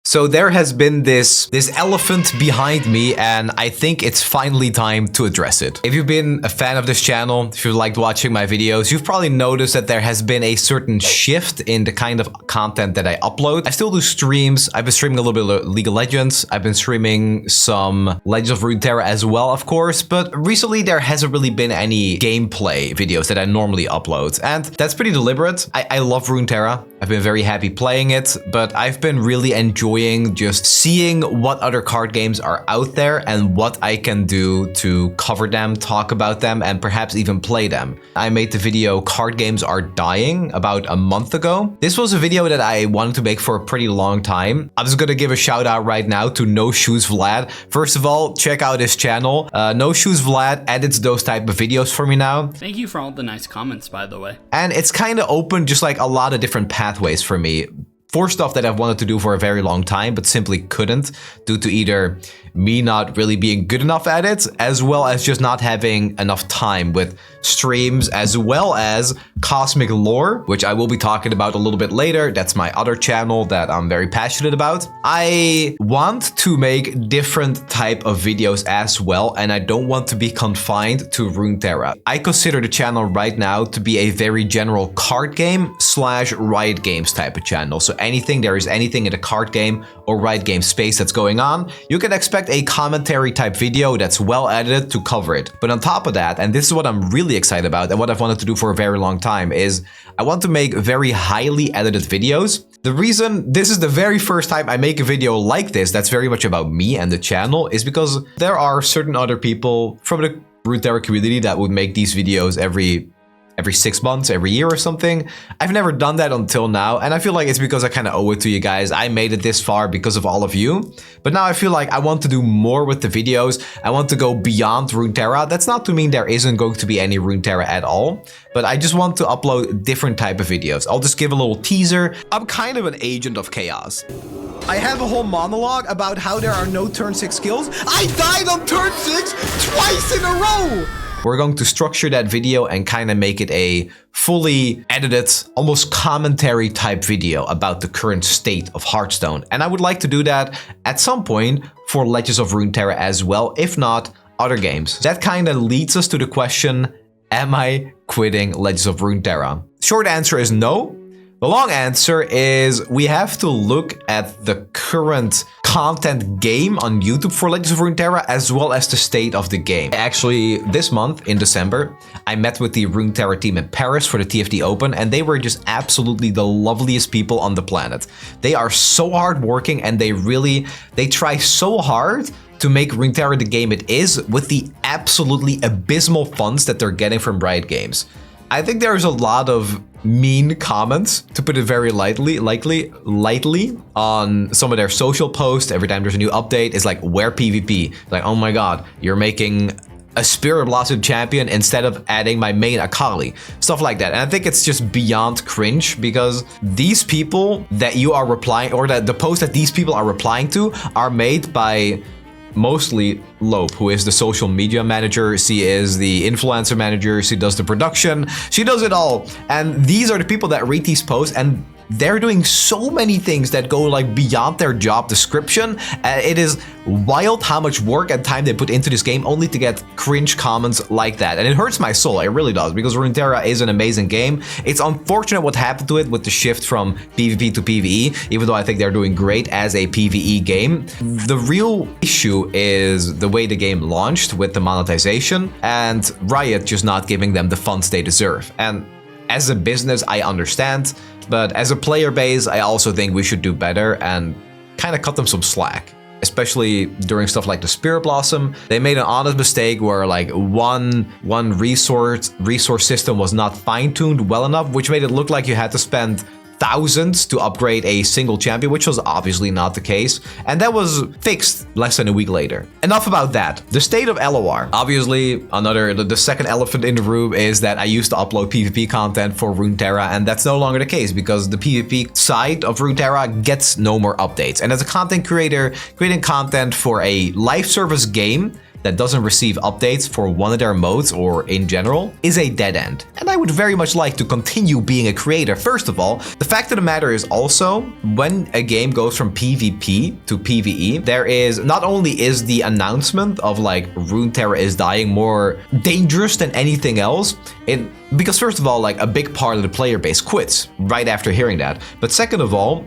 So there has been this elephant behind me, and I think it's finally time to address it. If you've been a fan of this channel, if you've liked watching my videos, you've probably noticed that there has been a certain shift in the kind of content that I upload. I still do streams. I've been streaming a little bit of League of Legends. I've been streaming some Legends of Runeterra as well, of course, but recently there hasn't really been any gameplay videos that I normally upload, and that's pretty deliberate. I love Runeterra. I've been very happy playing it, but I've been really enjoying just seeing what other card games are out there and what I can do to cover them, talk about them, and perhaps even play them. I made the video Card Games Are Dying about a month ago. This was a video that I wanted to make for a pretty long time. I'm just gonna give a shout out right now to No Shoes Vlad. First of all, check out his channel. No Shoes Vlad edits those type of videos for me now. Thank you for all the nice comments, by the way. And it's kind of opened just like a lot of different pathways for me. For stuff that I've wanted to do for a very long time, but simply couldn't due to either me not really being good enough at it, as well as just not having enough time with streams, as well as Cosmic Lore, which I will be talking about a little bit later. That's my other channel that I'm very passionate about. I want to make different type of videos as well, and I don't want to be confined to Runeterra. I consider the channel right now to be a very general card game / Riot Games type of channel. So there is anything in the card game or Riot game space that's going on, you can expect a commentary type video that's well edited to cover it. But on top of that, and this is what I'm really excited about and what I've wanted to do for a very long time, is I want to make very highly edited videos. The reason this is the very first time I make a video like this that's very much about me and the channel is because there are certain other people from the Runeterra community that would make these videos every 6 months, every year or something. I've never done that until now, and I feel like it's because I kind of owe it to you guys. I made it this far because of all of you, but now I feel like I want to do more with the videos. I want to go beyond Runeterra. That's not to mean there isn't going to be any Runeterra at all, but I just want to upload different type of videos. I'll just give a little teaser. I'm kind of an agent of chaos. I have a whole monologue about how there are no turn 6 skills. I died on turn 6 twice in a row! We're going to structure that video and kind of make it a fully edited, almost commentary type video about the current state of Hearthstone. And I would like to do that at some point for Legends of Runeterra as well, if not other games. That kind of leads us to the question, am I quitting Legends of Runeterra? Short answer is no. The long answer is we have to look at the current content game on YouTube for Legends of Runeterra as well as the state of the game. Actually, this month in December, I met with the Runeterra team in Paris for the TFT Open, and they were just absolutely the loveliest people on the planet. They are so hardworking, and they try so hard to make Runeterra the game it is with the absolutely abysmal funds that they're getting from Riot Games. I think there's a lot of mean comments, to put it very lightly, on some of their social posts. Every time there's a new update, it's like, where PvP? Like, oh my god, you're making a Spirit Blossom champion instead of adding my main Akali. Stuff like that. And I think it's just beyond cringe, because these people that you are replying, or that the posts that these people are replying to are made by mostly Lope, who is the social media manager. She is the influencer manager. She does the production. She does it all. And these are the people that read these posts, and they're doing so many things that go like beyond their job description. It is wild how much work and time they put into this game only to get cringe comments like that. And it hurts my soul, it really does, because Runeterra is an amazing game. It's unfortunate what happened to it with the shift from PvP to PvE, even though I think they're doing great as a PvE game. The real issue is the way the game launched with the monetization and Riot just not giving them the funds they deserve. And as a business, I understand, but as a player base, I also think we should do better and kind of cut them some slack. Especially during stuff like the Spirit Blossom. They made an honest mistake where like one resource system was not fine-tuned well enough, which made it look like you had to spend thousands to upgrade a single champion, which was obviously not the case, and that was fixed less than a week later. Enough about that. The state of LOR. Obviously, the second elephant in the room is that I used to upload PvP content for Runeterra, and that's no longer the case because the PvP side of Runeterra gets no more updates. And as a content creator, creating content for a live service game that doesn't receive updates for one of their modes or in general is a dead end. And I would very much like to continue being a creator. First of all, the fact of the matter is also when a game goes from PvP to PvE, there is not only is the announcement of like Runeterra is dying more dangerous than anything else, because first of all, like a big part of the player base quits right after hearing that. But second of all,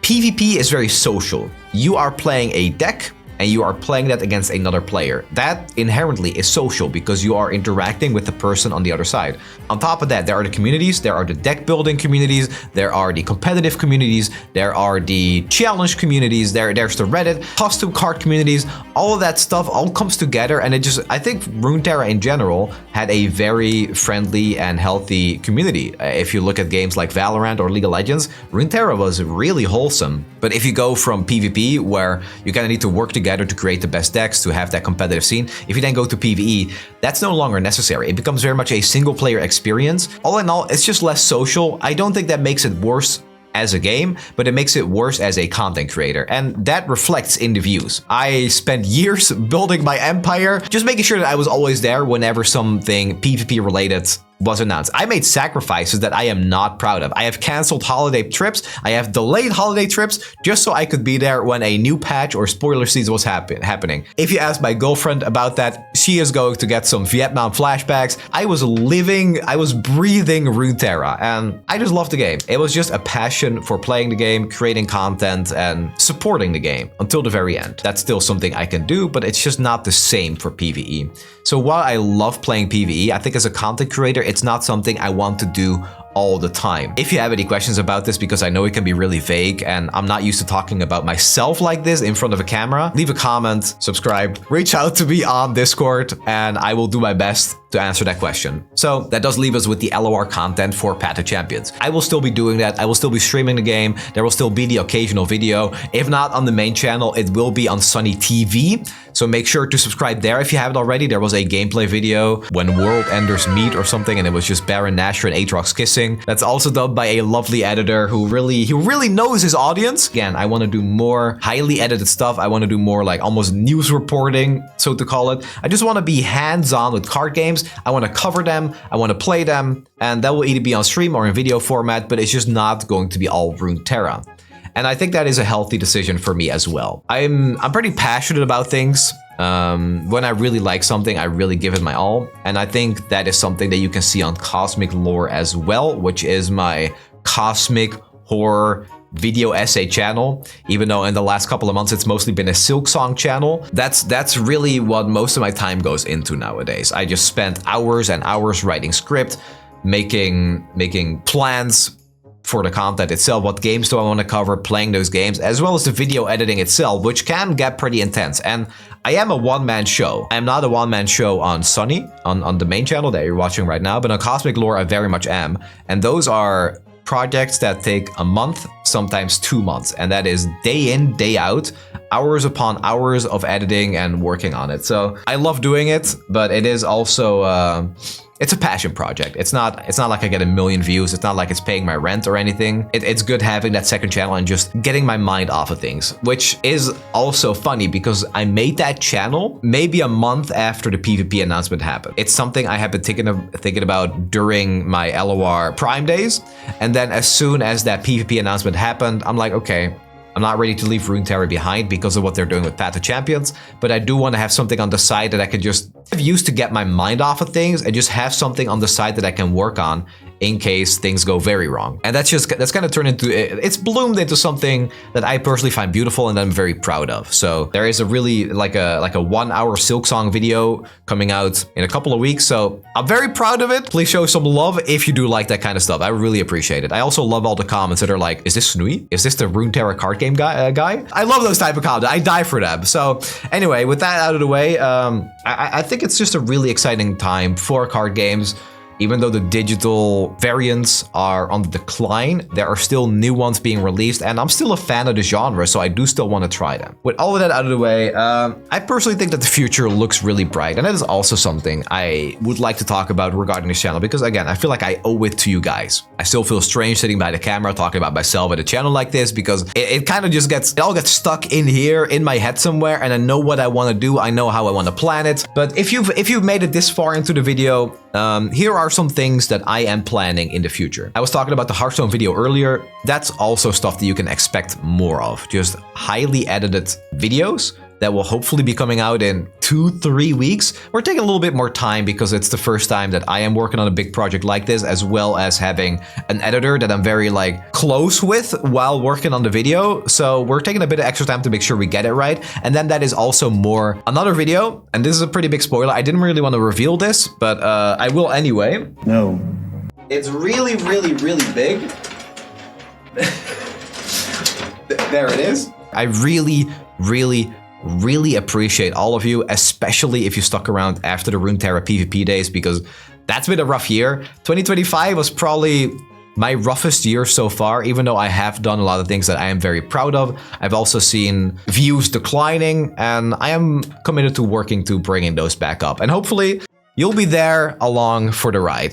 PvP is very social. You are playing a deck and you are playing that against another player. That inherently is social because you are interacting with the person on the other side. On top of that, there are the communities, there are the deck building communities, there are the competitive communities, there are the challenge communities, there's the Reddit, custom card communities, all of that stuff all comes together, and I think Runeterra in general had a very friendly and healthy community. If you look at games like Valorant or League of Legends, Runeterra was really wholesome. But if you go from PvP, where you kind of need to work together to create the best decks, to have that competitive scene, if you then go to PvE, that's no longer necessary. It becomes very much a single player experience. All in all, it's just less social. I don't think that makes it worse as a game, but it makes it worse as a content creator, and that reflects in the views. I spent years building my empire, just making sure that I was always there whenever something PvP related was announced. I made sacrifices that I am not proud of. I have canceled holiday trips. I have delayed holiday trips just so I could be there when a new patch or spoiler season was happening. If you ask my girlfriend about that, she is going to get some Vietnam flashbacks. I was breathing Runeterra, and I just loved the game. It was just a passion for playing the game, creating content, and supporting the game until the very end. That's still something I can do, but it's just not the same for PvE. So while I love playing PvE, I think as a content creator, it's not something I want to do all the time. If you have any questions about this, because I know it can be really vague and I'm not used to talking about myself like this in front of a camera, leave a comment, subscribe, reach out to me on Discord, and I will do my best to answer that question. So that does leave us with the LOR content for Path of Champions. I will still be doing that. I will still be streaming the game. There will still be the occasional video. If not on the main channel, it will be on Snnuy TV. So make sure to subscribe there if you haven't already. There was a gameplay video when world enders meet or something, and it was just Baron Nashor and Aatrox kissing. That's also done by a lovely editor who really knows his audience. Again, I want to do more highly edited stuff. I want to do more like almost news reporting, so to call it. I just want to be hands-on with card games. I want to cover them, I want to play them, and that will either be on stream or in video format, but it's just not going to be all Runeterra. And I think that is a healthy decision for me as well. I'm pretty passionate about things. When I really like something, I really give it my all. And I think that is something that you can see on Cosmic Lore as well, which is my cosmic horror video essay channel. Even though in the last couple of months it's mostly been a Silksong channel, that's really what most of my time goes into nowadays. I just spent hours and hours writing script, making plans for the content itself. What games do I want to cover, playing those games, as well as the video editing itself, which can get pretty intense. And I am a one-man show. I am not a one-man show on Snnuy, on the main channel that you're watching right now, but on Cosmic Lore I very much am. And those are projects that take a month, sometimes 2 months, and that is day in, day out, hours upon hours of editing and working on it. So I love doing it, but it is also it's a passion project. It's not like I get 1 million views. It's not like it's paying my rent or anything. It's good having that second channel and just getting my mind off of things, which is also funny because I made that channel maybe a month after the PvP announcement happened. It's something I have been thinking about during my LOR Prime days. And then as soon as that PvP announcement happened, I'm like, okay, I'm not ready to leave Runeterra behind because of what they're doing with Path of Champions, but I do want to have something on the side that I can just use to get my mind off of things and just have something on the side that I can work on in case things go very wrong. And that's kind of turned into, it's bloomed into something that I personally find beautiful and I'm very proud of. So there is a really like a 1 hour Silksong video coming out in a couple of weeks. So I'm very proud of it. Please show some love if you do like that kind of stuff. I really appreciate it. I also love all the comments that are like, is this Snnuy? Is this the Runeterra card game guy? I love those type of comments. I die for them. So anyway, with that out of the way, I think it's just a really exciting time for card games. Even though the digital variants are on the decline, there are still new ones being released, and I'm still a fan of the genre, so I do still want to try them. With all of that out of the way, I personally think that the future looks really bright, and that is also something I would like to talk about regarding this channel, because again, I feel like I owe it to you guys. I still feel strange sitting by the camera talking about myself at a channel like this, because it kind of just it all gets stuck in here in my head somewhere, and I know what I want to do, I know how I want to plan it. But if you've made it this far into the video, here are some things that I am planning in the future. I was talking about the Hearthstone video earlier. That's also stuff that you can expect more of. Just highly edited videos that will hopefully be coming out in 2-3 weeks. We're taking a little bit more time because it's the first time that I am working on a big project like this, as well as having an editor that I'm very close with while working on the video. So we're taking a bit of extra time to make sure we get it right. And then that is also more another video. And this is a pretty big spoiler. I didn't really want to reveal this, but I will anyway. No. It's really, really, really big. There it is. I really appreciate all of you, especially if you stuck around after the Runeterra PvP days, because that's been a rough year. 2025 was probably my roughest year so far, even though I have done a lot of things that I am very proud of. I've also seen views declining, and I am committed to working to bringing those back up. And hopefully you'll be there along for the ride.